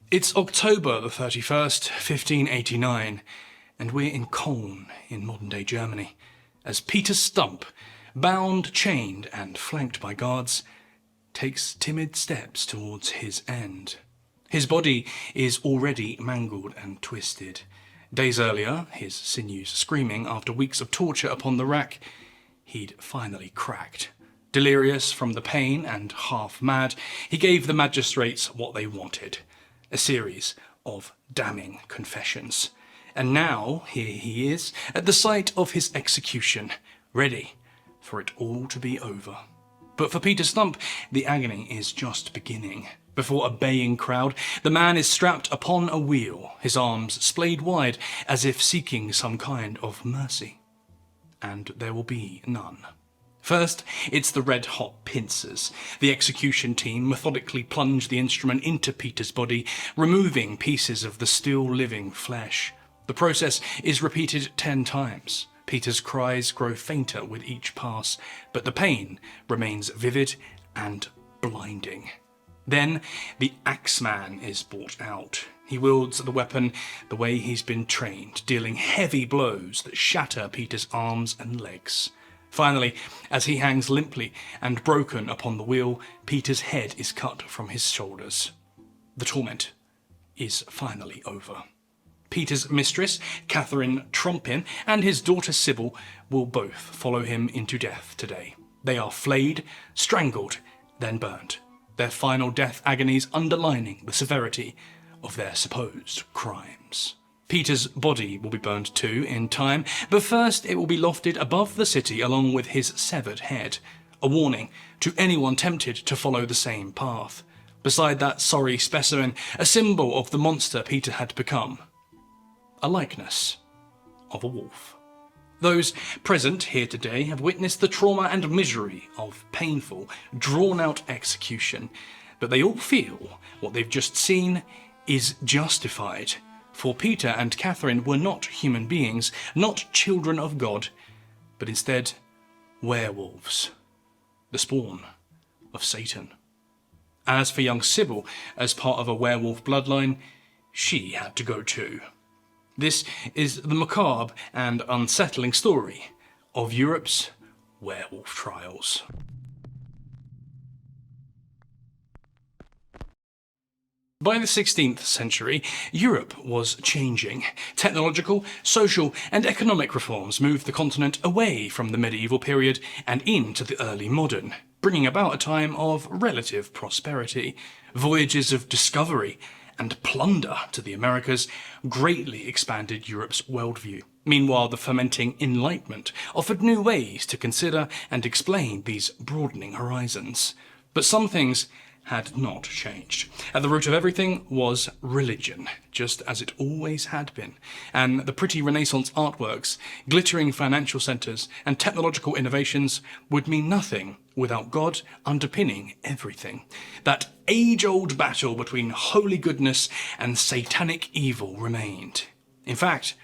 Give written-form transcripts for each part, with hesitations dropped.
It's October the 31st, 1589, and we're in Cologne, in modern-day Germany, as Peter Stump, bound, chained, and flanked by guards, takes timid steps towards his end. His body is already mangled and twisted. Days earlier, his sinews screaming after weeks of torture upon the rack, he'd finally cracked. Delirious from the pain and half mad, he gave the magistrates what they wanted. A series of damning confessions. And now, here he is, at the site of his execution, ready for it all to be over. But for Peter Stump, the agony is just beginning. Before a baying crowd, the man is strapped upon a wheel, his arms splayed wide as if seeking some kind of mercy. And there will be none. First, it's the red-hot pincers. The execution team methodically plunge the instrument into Peter's body, removing pieces of the still-living flesh. The process is repeated 10 times. Peter's cries grow fainter with each pass, but the pain remains vivid and blinding. Then, the Axeman is brought out. He wields the weapon the way he's been trained, dealing heavy blows that shatter Peter's arms and legs. Finally, as he hangs limply and broken upon the wheel, Peter's head is cut from his shoulders. The torment is finally over. Peter's mistress, Catherine Trompin, and his daughter Sybil will both follow him into death today. They are flayed, strangled, then burned, their final death agonies underlining the severity of their supposed crimes. Peter's body will be burned too in time, but first it will be lofted above the city along with his severed head, a warning to anyone tempted to follow the same path. Beside that sorry specimen, a symbol of the monster Peter had become, a likeness of a wolf. Those present here today have witnessed the trauma and misery of painful, drawn-out execution, but they all feel what they've just seen is justified. For Peter and Catherine were not human beings, not children of God, but instead werewolves, the spawn of Satan. As for young Sybil, as part of a werewolf bloodline, she had to go too. This is the macabre and unsettling story of Europe's werewolf trials. By the 16th century, Europe was changing. Technological, social, and economic reforms moved the continent away from the medieval period and into the early modern, bringing about a time of relative prosperity. Voyages of discovery and plunder to the Americas greatly expanded Europe's worldview. Meanwhile, the fermenting Enlightenment offered new ways to consider and explain these broadening horizons. But some things had not changed. At the root of everything was religion, just as it always had been. And the pretty Renaissance artworks, glittering financial centres, and technological innovations would mean nothing without God underpinning everything. That age-old battle between holy goodness and satanic evil remained. In fact,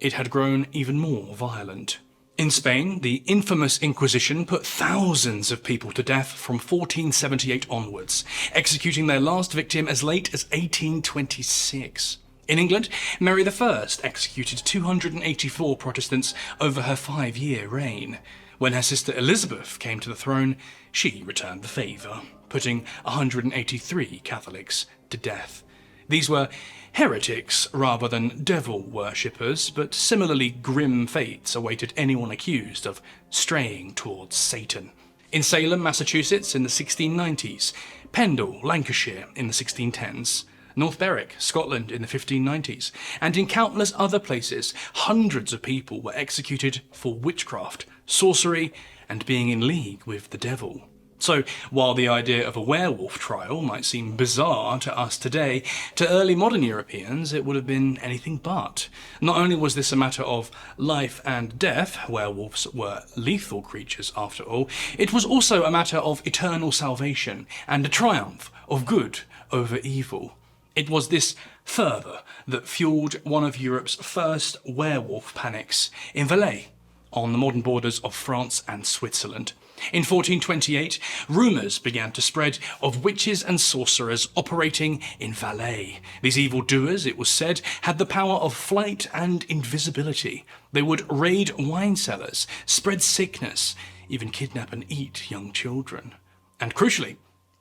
it had grown even more violent. In Spain, the infamous Inquisition put thousands of people to death from 1478 onwards, executing their last victim as late as 1826. In England, Mary I executed 284 Protestants over her 5-year reign. When her sister Elizabeth came to the throne, she returned the favour, putting 183 Catholics to death. These were heretics rather than devil worshippers, but similarly grim fates awaited anyone accused of straying towards Satan. In Salem, Massachusetts in the 1690s, Pendle, Lancashire in the 1610s, North Berwick, Scotland in the 1590s, and in countless other places, hundreds of people were executed for witchcraft, sorcery, and being in league with the devil. So, while the idea of a werewolf trial might seem bizarre to us today, to early modern Europeans it would have been anything but. Not only was this a matter of life and death, werewolves were lethal creatures after all, it was also a matter of eternal salvation and a triumph of good over evil. It was this fervour that fueled one of Europe's first werewolf panics in Valais on the modern borders of France and Switzerland. In 1428, rumours began to spread of witches and sorcerers operating in Valais. These evildoers, it was said, had the power of flight and invisibility. They would raid wine cellars, spread sickness, even kidnap and eat young children. And crucially,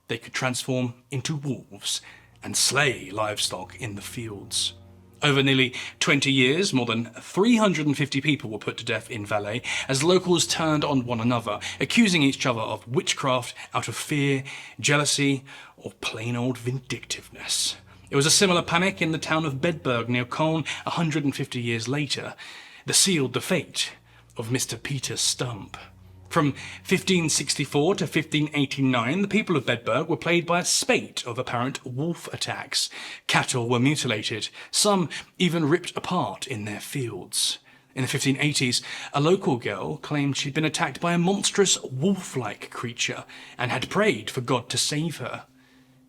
they could transform into wolves and slay livestock in the fields. Over nearly 20 years, more than 350 people were put to death in Valais as locals turned on one another, accusing each other of witchcraft out of fear, jealousy, or plain old vindictiveness. It was a similar panic in the town of Bedburg near Cologne 150 years later that sealed the fate of Mr. Peter Stump. From 1564 to 1589, the people of Bedburg were plagued by a spate of apparent wolf attacks. Cattle were mutilated, some even ripped apart in their fields. In the 1580s, a local girl claimed she'd been attacked by a monstrous wolf-like creature and had prayed for God to save her.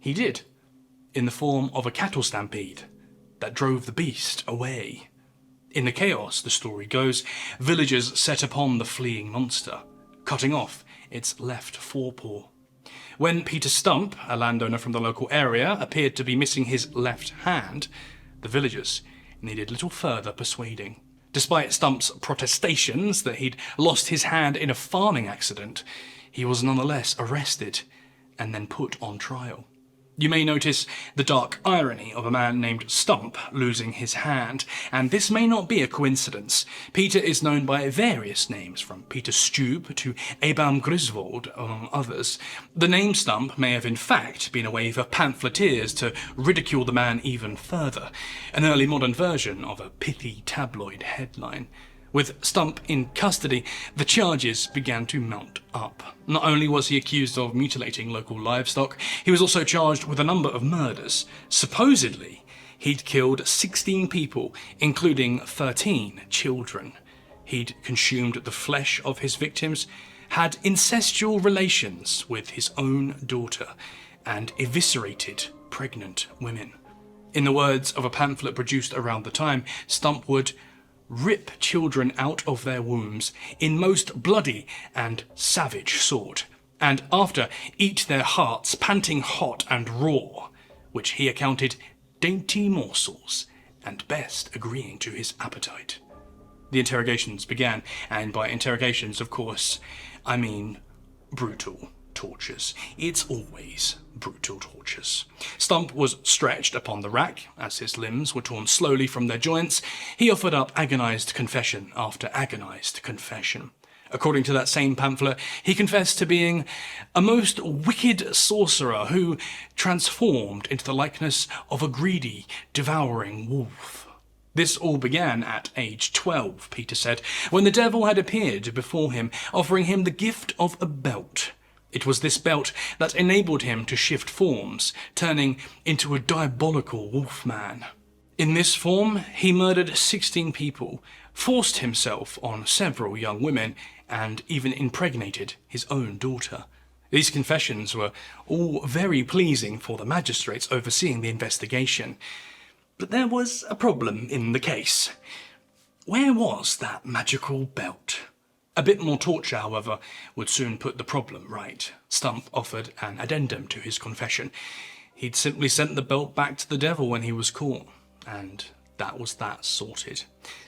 He did, in the form of a cattle stampede that drove the beast away. In the chaos, the story goes, villagers set upon the fleeing monster, cutting off its left forepaw. When Peter Stump, a landowner from the local area, appeared to be missing his left hand, the villagers needed little further persuading. Despite Stump's protestations that he'd lost his hand in a farming accident, he was nonetheless arrested and then put on trial. You may notice the dark irony of a man named Stump losing his hand, and this may not be a coincidence. Peter is known by various names, from Peter Stube to Abam Griswold, among others. The name Stump may have in fact been a way for pamphleteers to ridicule the man even further, an early modern version of a pithy tabloid headline. With Stump in custody, the charges began to mount up. Not only was he accused of mutilating local livestock, he was also charged with a number of murders. Supposedly, he'd killed 16 people, including 13 children. He'd consumed the flesh of his victims, had incestual relations with his own daughter, and eviscerated pregnant women. In the words of a pamphlet produced around the time, Stump would rip children out of their wombs in most bloody and savage sort, and after eat their hearts panting hot and raw, which he accounted dainty morsels, and best agreeing to his appetite. The interrogations began, and by interrogations, of course, I mean brutal tortures. It's always brutal tortures. Stump was stretched upon the rack as his limbs were torn slowly from their joints. He offered up agonized confession after agonized confession. According to that same pamphlet, he confessed to being a most wicked sorcerer who transformed into the likeness of a greedy, devouring wolf. This all began at age 12, Peter said, when the devil had appeared before him, offering him the gift of a belt. It was this belt that enabled him to shift forms, turning into a diabolical wolfman. In this form, he murdered 16 people, forced himself on several young women, and even impregnated his own daughter. These confessions were all very pleasing for the magistrates overseeing the investigation. But there was a problem in the case. Where was that magical belt? A bit more torture, however, would soon put the problem right. Stump offered an addendum to his confession. He'd simply sent the belt back to the devil when he was caught, and that was that sorted.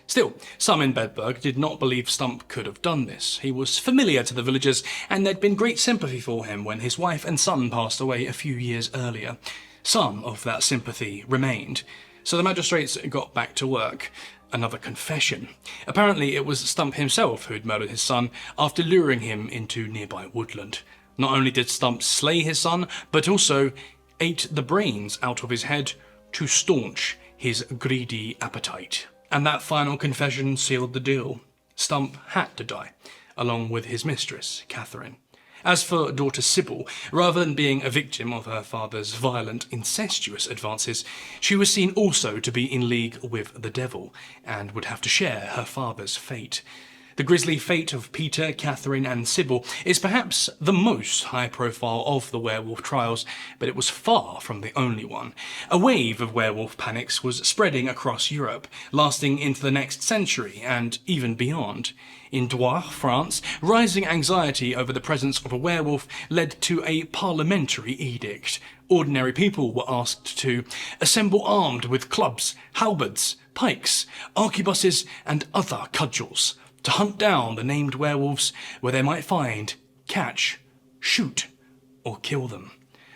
Still, some in Bedburg did not believe Stump could have done this. He was familiar to the villagers, and there'd been great sympathy for him when his wife and son passed away a few years earlier. Some of that sympathy remained, so the magistrates got back to work. Another confession. Apparently it was Stump himself who'd murdered his son after luring him into nearby woodland. Not only did Stump slay his son, but also ate the brains out of his head to staunch his greedy appetite. And that final confession sealed the deal. Stump had to die, along with his mistress, Catherine. As for daughter Sybil, rather than being a victim of her father's violent, incestuous advances, she was seen also to be in league with the devil, and would have to share her father's fate. The grisly fate of Peter, Catherine and Sybil is perhaps the most high-profile of the werewolf trials, but it was far from the only one. A wave of werewolf panics was spreading across Europe, lasting into the next century and even beyond. In Douai, France, rising anxiety over the presence of a werewolf led to a parliamentary edict. Ordinary people were asked to assemble armed with clubs, halberds, pikes, arquebuses and other cudgels to hunt down the named werewolves where they might find, catch, shoot or kill them.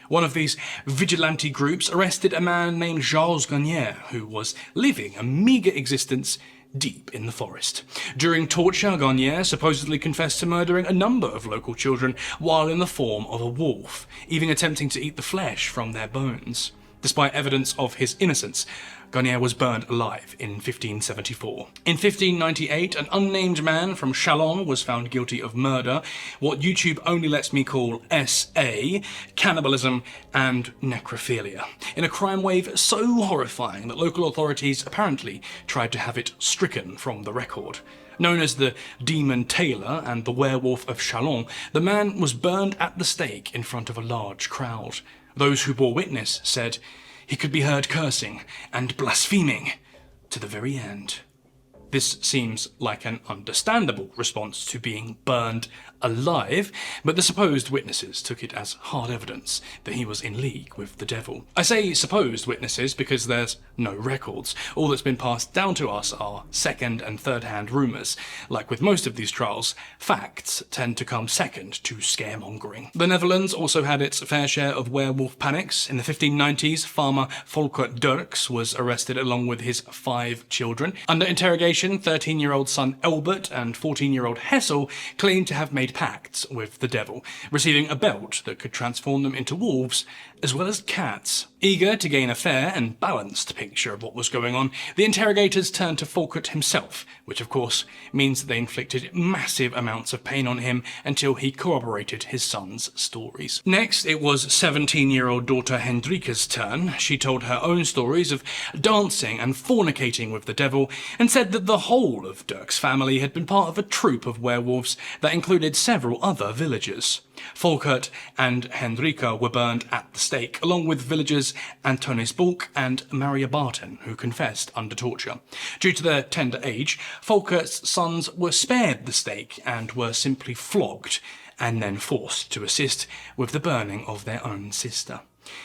One of these vigilante groups arrested a man named Charles Garnier, who was living a meagre existence deep in the forest. During torture, Garnier supposedly confessed to murdering a number of local children while in the form of a wolf, even attempting to eat the flesh from their bones. Despite evidence of his innocence, Garnier was burned alive in 1574. In 1598, an unnamed man from Chalon was found guilty of murder, what YouTube only lets me call SA, cannibalism and necrophilia, in a crime wave so horrifying that local authorities apparently tried to have it stricken from the record. Known as the Demon Tailor and the Werewolf of Chalon, the man was burned at the stake in front of a large crowd. Those who bore witness said he could be heard cursing and blaspheming to the very end. This seems like an understandable response to being burned alive, but the supposed witnesses took it as hard evidence that he was in league with the devil. I say supposed witnesses because there's no records. All that's been passed down to us are second and third-hand rumours. Like with most of these trials, facts tend to come second to scaremongering. The Netherlands also had its fair share of werewolf panics. In the 1590s, farmer Volker Dirks was arrested along with his 5 children. Under interrogation, 13-year-old son Elbert and 14-year-old Hessel claimed to have made pacts with the devil, receiving a belt that could transform them into wolves, as well as cats. Eager to gain a fair and balanced picture of what was going on, the interrogators turned to Volkert himself, which of course means that they inflicted massive amounts of pain on him until he corroborated his son's stories. Next, it was 17-year-old daughter Hendrika's turn. She told her own stories of dancing and fornicating with the devil, and said that the whole of Dirk's family had been part of a troupe of werewolves that included several other villagers. Volkert and Hendrika were burned at the stake, along with villagers Antonis Bulk and Maria Barton, who confessed under torture. Due to their tender age, Volkert's sons were spared the stake and were simply flogged, and then forced to assist with the burning of their own sister.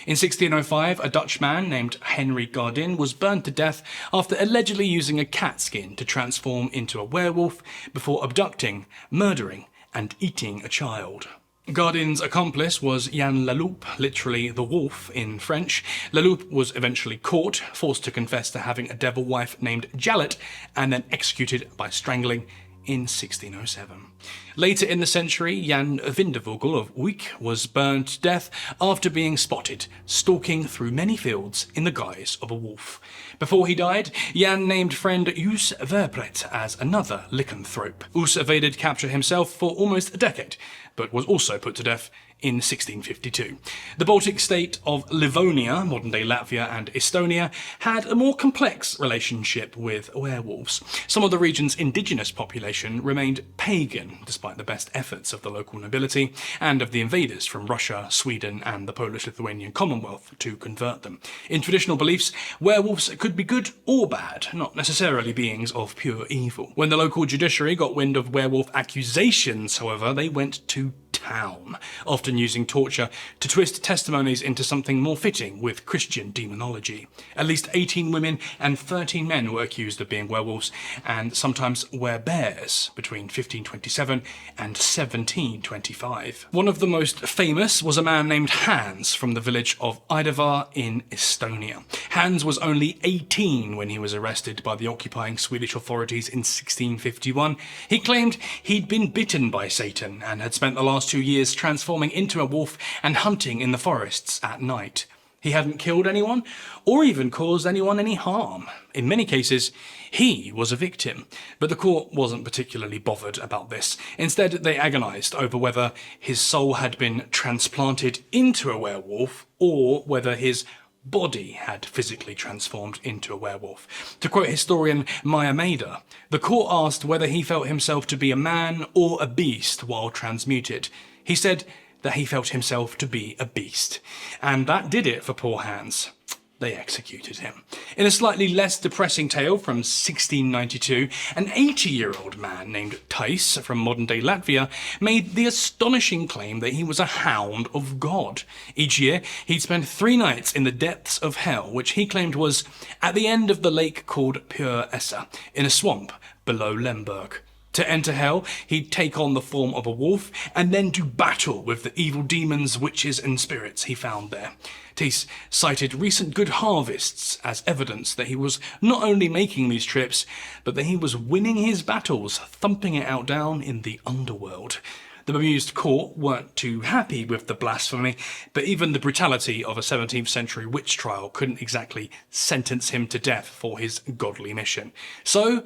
In 1605, a Dutch man named Henry Gardin was burned to death after allegedly using a cat skin to transform into a werewolf before abducting, murdering, and eating a child. Gardin's accomplice was Jan Laloup, literally the wolf in French. Laloup was eventually caught, forced to confess to having a devil wife named Jallet, and then executed by strangling in 1607. Later in the century, Jan Vindevogel of Uyk was burned to death after being spotted stalking through many fields in the guise of a wolf. Before he died, Jan named friend Us Verpret as another lycanthrope. Us evaded capture himself for almost a decade, but was also put to death in 1652. The Baltic state of Livonia, modern-day Latvia and Estonia, had a more complex relationship with werewolves. Some of the region's indigenous population remained pagan, despite the best efforts of the local nobility and of the invaders from Russia, Sweden and the Polish-Lithuanian Commonwealth to convert them. In traditional beliefs, werewolves could be good or bad, not necessarily beings of pure evil. When the local judiciary got wind of werewolf accusations, however, they went to town, often using torture to twist testimonies into something more fitting with Christian demonology. At least 18 women and 13 men were accused of being werewolves, and sometimes were-bears, between 1527 and 1725. One of the most famous was a man named Hans from the village of Idavar in Estonia. Hans was only 18 when he was arrested by the occupying Swedish authorities in 1651. He claimed he'd been bitten by Satan and had spent the last 2 years transforming into a wolf and hunting in the forests at night. He hadn't killed anyone or even caused anyone any harm. In many cases, he was a victim, but the court wasn't particularly bothered about this. Instead, they agonised over whether his soul had been transplanted into a werewolf or whether his body had physically transformed into a werewolf. To quote historian Maya Maida, the court asked whether he felt himself to be a man or a beast while transmuted. He said that he felt himself to be a beast. And that did it for poor Hans. They executed him. In a slightly less depressing tale from 1692, an 80-year-old man named Thijs from modern-day Latvia made the astonishing claim that he was a hound of God. Each year, he'd spend 3 nights in the depths of hell, which he claimed was at the end of the lake called Pure Essa, in a swamp below Lemberg. To enter hell, he'd take on the form of a wolf and then do battle with the evil demons, witches and spirits he found there. Thijs cited recent good harvests as evidence that he was not only making these trips, but that he was winning his battles, thumping it out down in the underworld. The bemused court weren't too happy with the blasphemy, but even the brutality of a 17th century witch trial couldn't exactly sentence him to death for his godly mission. So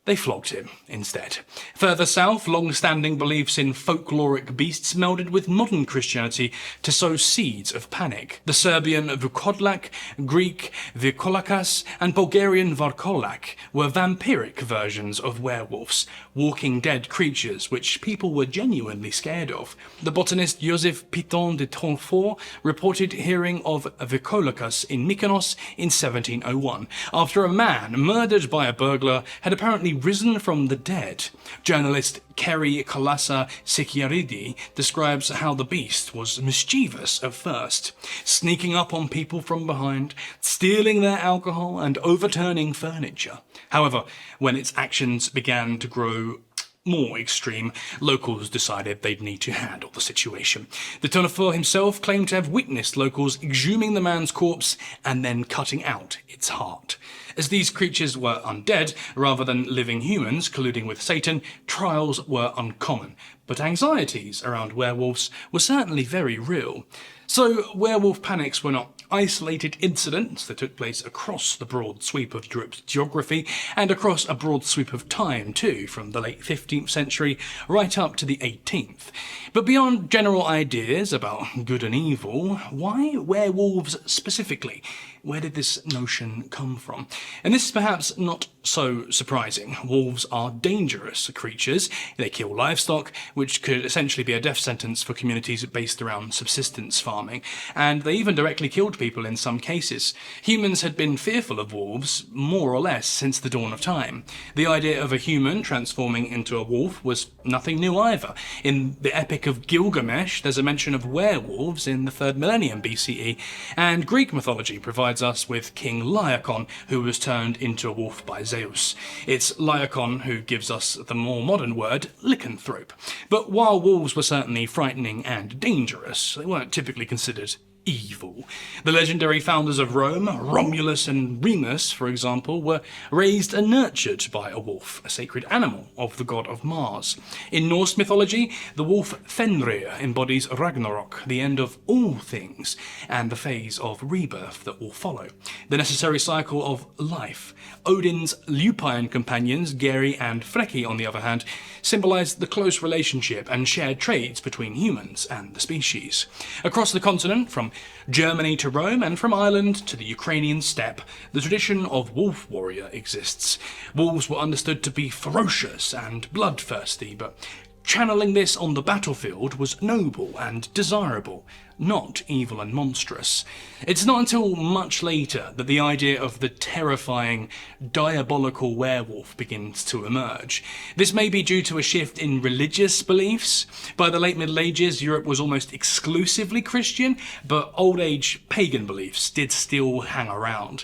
they flogged him instead. Further south, long-standing beliefs in folkloric beasts melded with modern Christianity to sow seeds of panic. The Serbian Vukodlak, Greek Vikolakas, and Bulgarian Varkolak were vampiric versions of werewolves, walking dead creatures which people were genuinely scared of. The botanist Joseph Piton de Tonfort reported hearing of Vikolakas in Mykonos in 1701, after a man murdered by a burglar had apparently risen from the dead. Journalist Kerry Kalasa Sikiaridi describes how the beast was mischievous at first, sneaking up on people from behind, stealing their alcohol and overturning furniture. However, when its actions began to grow more extreme, locals decided they'd need to handle the situation. The Tonfort himself claimed to have witnessed locals exhuming the man's corpse and then cutting out its heart. As these creatures were undead rather than living humans colluding with Satan, trials were uncommon, but anxieties around werewolves were certainly very real. So werewolf panics were not isolated incidents that took place across the broad sweep of Europe's geography and across a broad sweep of time too, from the late 15th century right up to the 18th. But beyond general ideas about good and evil, why werewolves specifically? Where did this notion come from? And this is perhaps not so surprising. Wolves are dangerous creatures. They kill livestock, which could essentially be a death sentence for communities based around subsistence farming. And they even directly killed people in some cases. Humans had been fearful of wolves, more or less, since the dawn of time. The idea of a human transforming into a wolf was nothing new either. In the Epic of Gilgamesh, there's a mention of werewolves in the 3rd millennium BCE, and Greek mythology provides us with King Laocoon, who was turned into a wolf by Zeus. It's Laocoon who gives us the more modern word lycanthrope. But while wolves were certainly frightening and dangerous, they weren't typically considered evil. The legendary founders of Rome, Romulus and Remus, for example, were raised and nurtured by a wolf, a sacred animal of the god of Mars. In Norse mythology, the wolf Fenrir embodies Ragnarok, the end of all things, and the phase of rebirth that will follow, the necessary cycle of life. Odin's lupine companions, Geri and Freki, on the other hand, symbolize the close relationship and shared traits between humans and the species. Across the continent, from Germany to Rome and from Ireland to the Ukrainian steppe, the tradition of wolf warrior exists. Wolves were understood to be ferocious and bloodthirsty, but channeling this on the battlefield was noble and desirable, not evil and monstrous. It's not until much later that the idea of the terrifying, diabolical werewolf begins to emerge. This may be due to a shift in religious beliefs. By the late Middle Ages, Europe was almost exclusively Christian, but Old Age pagan beliefs did still hang around.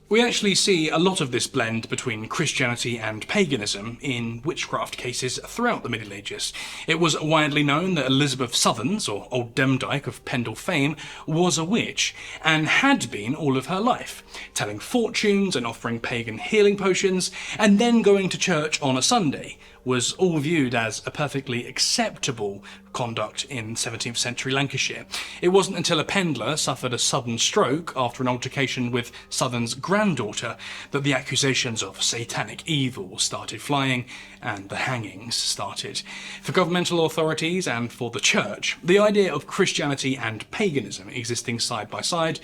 We actually see a lot of this blend between Christianity and paganism in witchcraft cases throughout the Middle Ages. It was widely known that Elizabeth Southerns, or Old Demdike of Pendle fame, was a witch, and had been all of her life, telling fortunes and offering pagan healing potions, and then going to church on a Sunday was all viewed as a perfectly acceptable conduct in 17th century Lancashire. It wasn't until a pendler suffered a sudden stroke after an altercation with Southern's granddaughter that the accusations of satanic evil started flying and the hangings started. For governmental authorities and for the church, the idea of Christianity and paganism existing side by side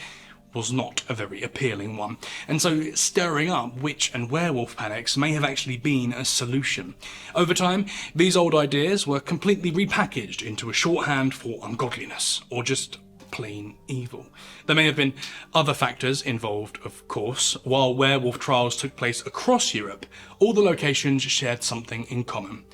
was not a very appealing one, and so stirring up witch and werewolf panics may have actually been a solution. Over time, these old ideas were completely repackaged into a shorthand for ungodliness, or just plain evil. There may have been other factors involved, of course. While werewolf trials took place across Europe, all the locations shared something in common.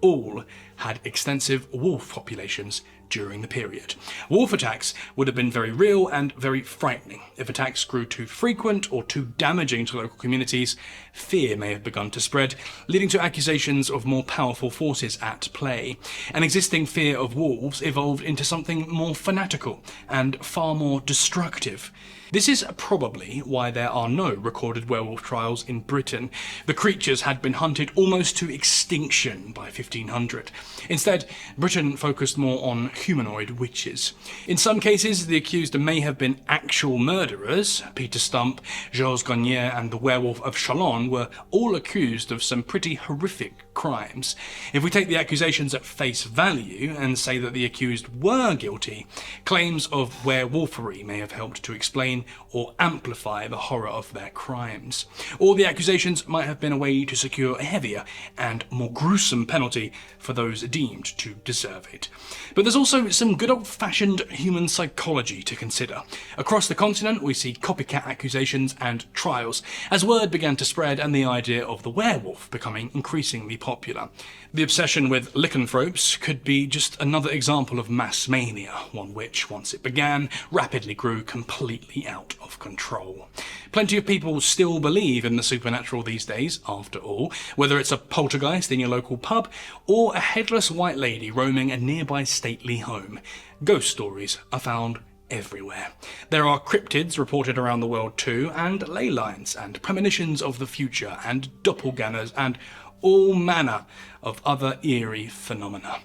All had extensive wolf populations during the period. Wolf attacks would have been very real and very frightening. If attacks grew too frequent or too damaging to local communities, fear may have begun to spread, leading to accusations of more powerful forces at play. An existing fear of wolves evolved into something more fanatical and far more destructive. This is probably why there are no recorded werewolf trials in Britain. The creatures had been hunted almost to extinction by 1500. Instead, Britain focused more on humanoid witches. In some cases, the accused may have been actual murderers. Peter Stump, Jules Gonnier, and the werewolf of Chalon were all accused of some pretty horrific crimes. If we take the accusations at face value and say that the accused were guilty, claims of werewolfery may have helped to explain or amplify the horror of their crimes. Or the accusations might have been a way to secure a heavier and more gruesome penalty for those deemed to deserve it. But there's also some good old-fashioned human psychology to consider. Across the continent, we see copycat accusations and trials, as word began to spread and the idea of the werewolf becoming increasingly popular. The obsession with lycanthropes could be just another example of mass mania, one which, once it began, rapidly grew completely out of control. Plenty of people still believe in the supernatural these days, after all, whether it's a poltergeist in your local pub or a headless white lady roaming a nearby stately home. Ghost stories are found everywhere. There are cryptids reported around the world too, and ley lines, and premonitions of the future, and doppelgangers, and all manner of other eerie phenomena.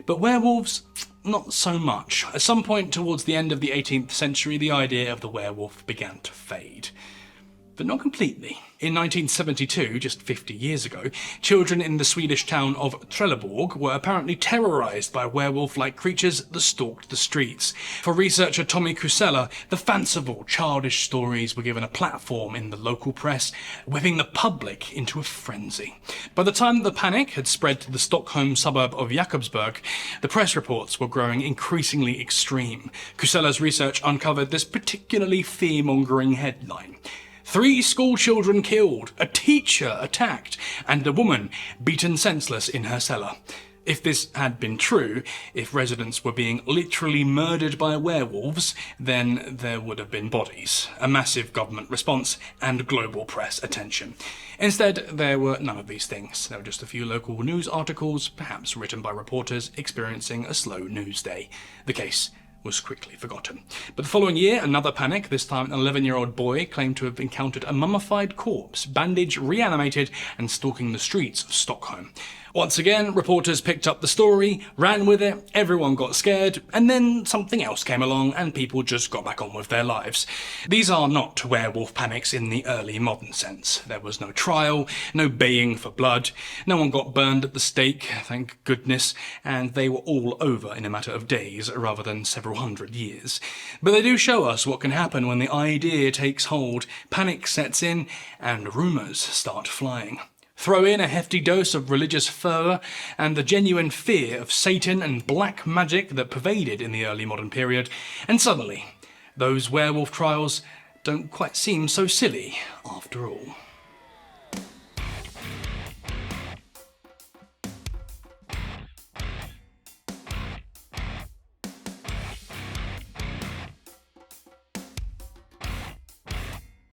But werewolves, not so much. At some point towards the end of the 18th century, the idea of the werewolf began to fade. But not completely. In 1972, just 50 years ago, children in the Swedish town of Trelleborg were apparently terrorised by werewolf-like creatures that stalked the streets. For researcher Tommy Kusela, the fanciful, childish stories were given a platform in the local press, whipping the public into a frenzy. By the time the panic had spread to the Stockholm suburb of Jakobsberg, the press reports were growing increasingly extreme. Kusela's research uncovered this particularly fear-mongering headline: 3 school children killed, a teacher attacked, and a woman beaten senseless in her cellar. If this had been true, if residents were being literally murdered by werewolves, then there would have been bodies, a massive government response, and global press attention. Instead, there were none of these things. There were just a few local news articles, perhaps written by reporters experiencing a slow news day. The case was quickly forgotten. But the following year, another panic. This time an 11-year-old boy claimed to have encountered a mummified corpse, bandaged, reanimated, and stalking the streets of Stockholm. Once again, reporters picked up the story, ran with it, everyone got scared, and then something else came along and people just got back on with their lives. These are not werewolf panics in the early modern sense. There was no trial, no baying for blood, no one got burned at the stake, thank goodness, and they were all over in a matter of days rather than several hundred years. But they do show us what can happen when the idea takes hold, panic sets in, and rumours start flying. Throw in a hefty dose of religious fervour and the genuine fear of Satan and black magic that pervaded in the early modern period, and suddenly, those werewolf trials don't quite seem so silly after all.